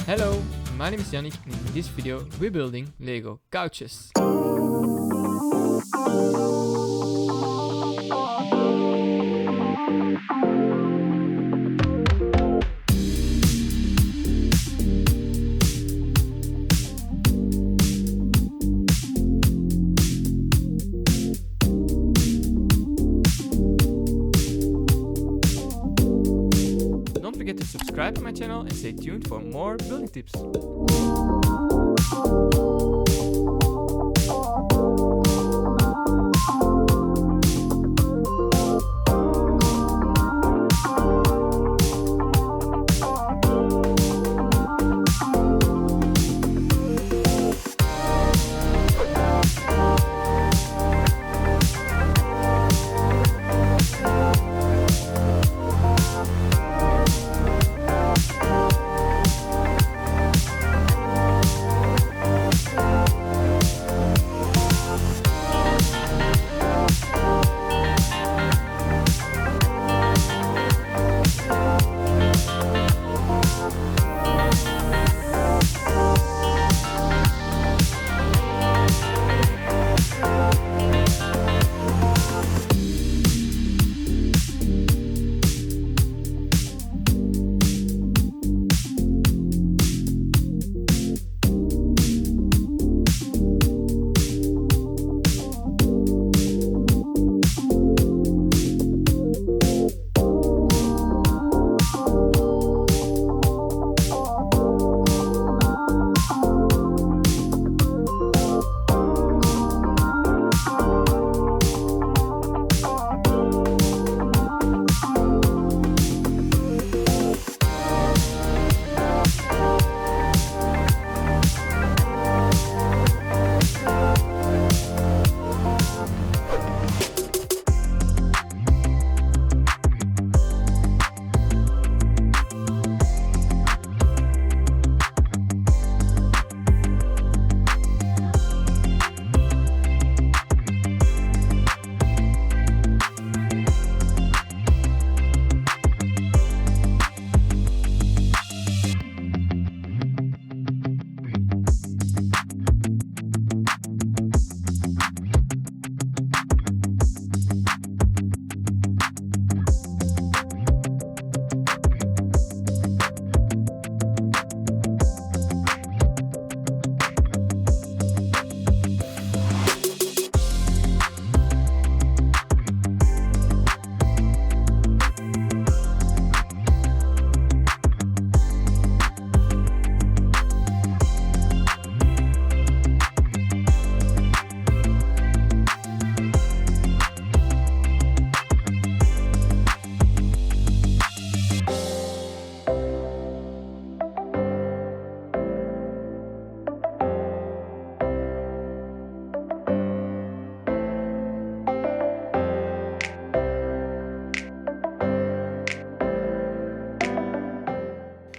Hello, my name is Yannick and in this video we're building Lego couches. Don't forget to subscribe to my channel and stay tuned for more building tips.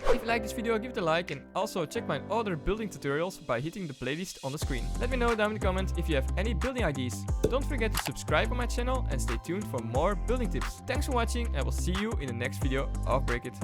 If you like this video, give it a like and also check my other building tutorials by hitting the playlist on the screen. Let me know down in the comments if you have any building ideas. Don't forget to subscribe on my channel and stay tuned for more building tips. Thanks for watching and I will see you in the next video of Break It.